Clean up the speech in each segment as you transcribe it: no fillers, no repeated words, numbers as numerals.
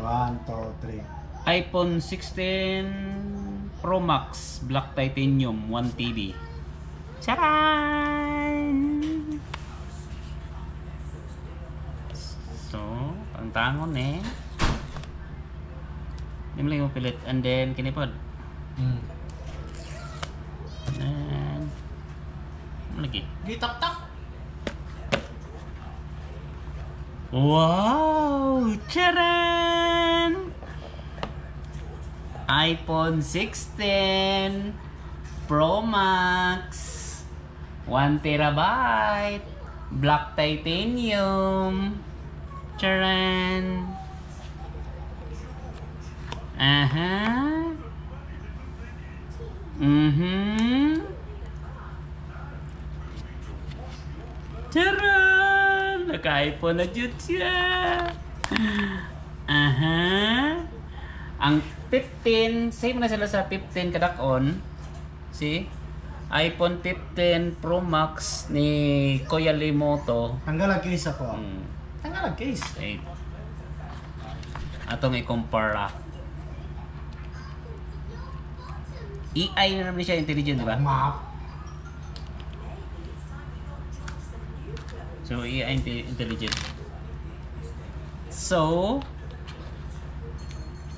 1, 2, 3. iPhone 16 Pro Max Black Titanium 1TB. Charan! So, ang tangon eh. Hindi mo lang yung pilit. And then, kinipod. And lagi. Gitak-tak. Wow! Charan! iPhone 16 Pro Max 1TB Black Titanium. Charan! Aha! Charan! Naka-iPhone na jud siya. Aha! Ang 15, same na sila sa 15 kadakon. See? iPhone 15 Pro Max ni Kuya Limoto. Tanggal ang case ako. Tanggal ang case. Wait. Atong i-compare. AI na naman siya, intelligent, di ba? Map. So, AI intelligent. So,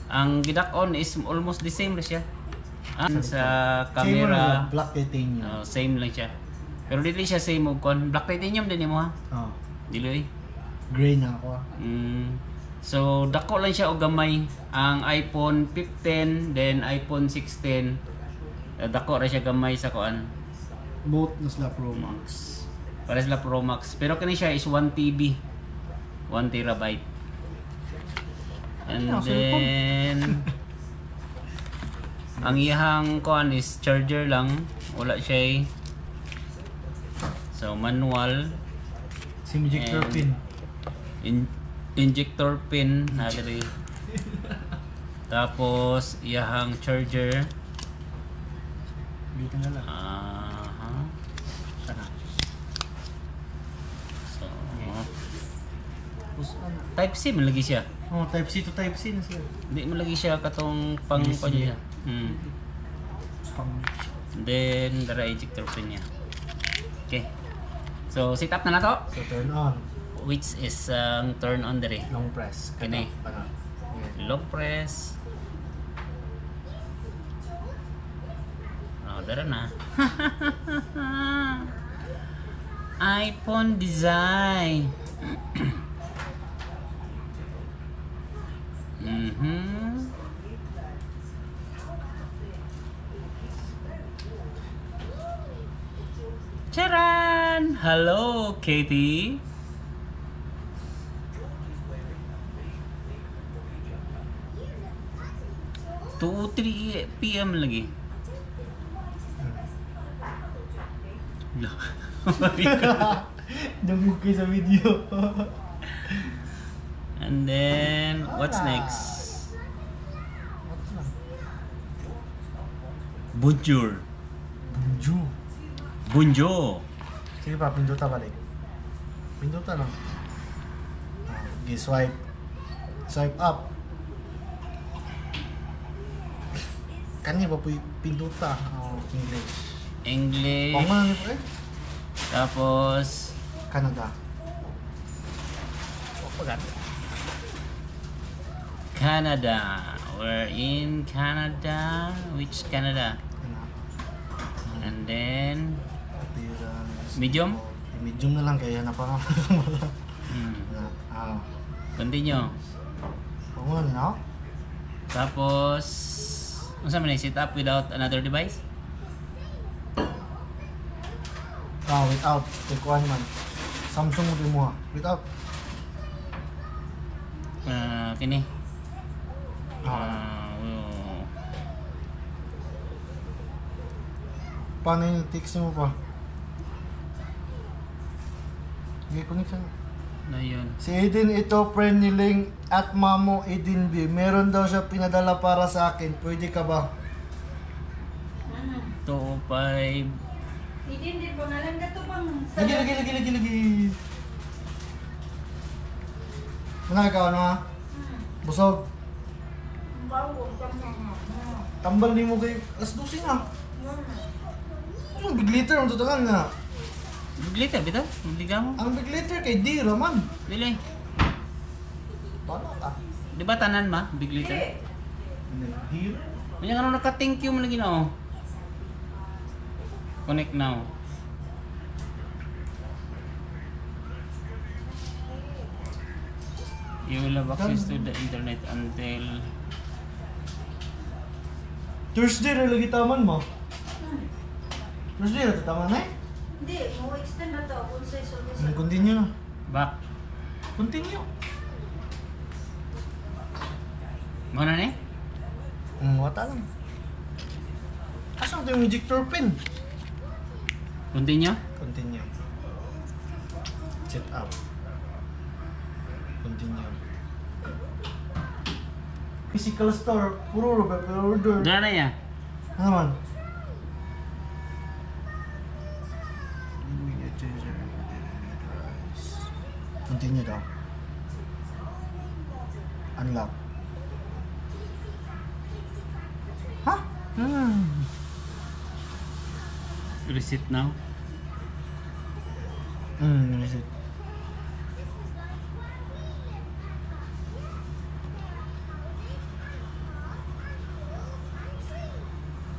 ang gidak-on is almost the same na siya. Sa camera, Black Titanium. same lang siya. Pero dili siya same og kon. Black Titanium din mo ha? Oh. Dili. Gray na ako. So, dako lang siya og gamay. Ang iPhone 15, then iPhone 16. Dako ra siya gamay sa kuan. Both na sila Pro Max. Para sila Pro Max. Pero kani siya is 1TB. 1TB. And then ang iyang kuan is charger lang. Wala siya. So manual. Sim injector pin. Injector pin na diri. Tapos iyang charger. Dito na lang. Sana. So Type C man lagi siya. Oh, Type C to Type C na siya. Hindi man lagi siya katong pang USB. pa niya. Pang Then dara ejector pin niya. Okay. So set up na nato. so turn on. Which is turn on diri. Long press. Kini. Ano? Long press. Oh, dara na. iPhone design. Charan! Hello, Katie. Two, 3 PM lagi. Dagog kayo sa video. And then, what's next? Bonjour. Bonjour. Bonjour. Sige pa, pinduta balik. Pinduta lang. Okay, swipe. Swipe up. Kanya ba po pinduta? Oh, English. English. Pangalan niyo po eh? Tapos, Canada. Canada. We're in Canada. Which Canada? And then, medium? Medium na lang kaya na parang. Continue. Pangalan niyo? Tapos, ano sa man set up without another device? Without. Ikuan man. Samsung mo din mo ha. Without. Kini. Paano yung text mo pa? Hindi connect siya. Na yun. Si Aiden ito, friend ni Ling at Mamo Aiden B. Meron daw siya pinadala para sa akin. Pwede ka ba? 205. Hindi po nalang gato bang Lagi. Managaw na ha? Busog. Tambal ni mo kay alas 12 na. Ano big liter ang tutangan nga? Biglita, bitaw? Bigliga mo? Ang big liter kay Dira man. Dili. Paano ka? Di ba tanan ma? Biglita? Dira? Kanya nga naka-thank you mo lagi na oh. Connect now. You will have access to the internet until Thursday na lagi taman mo. Thursday na taman na eh. Hindi, mo extend na to kung sa isolation. Continue na. back. Continue. Mana ni? Wata lang. Asan ito yung ejector pin? Continue? Continue. Set up. Continue. Physical store, puro order. Dala na ya. Ano man? Continue daw. Unlock. Ha? Reset now. Reset.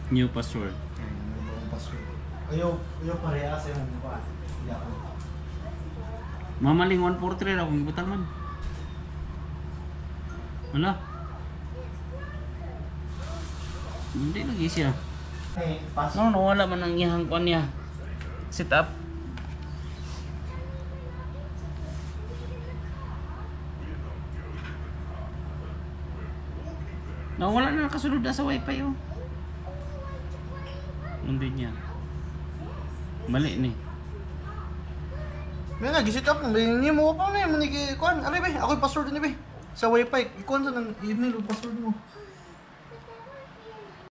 New password. Ayaw parehas yung mukha. Hindi ako. Mamaling 143 raw kung ibutang man. Wala. Hindi lagi siya. Password. No, wala man ang iyang kuan niya. Set up. Wala na nakasunod na sa wifi oh. Hindi niya. Mali ni. May nga, gisit up. Hindi mo pa na yun. Kuan. Alay ba? Ako'y password ni ba? Sa wifi. Ikuan sa ng email o password mo.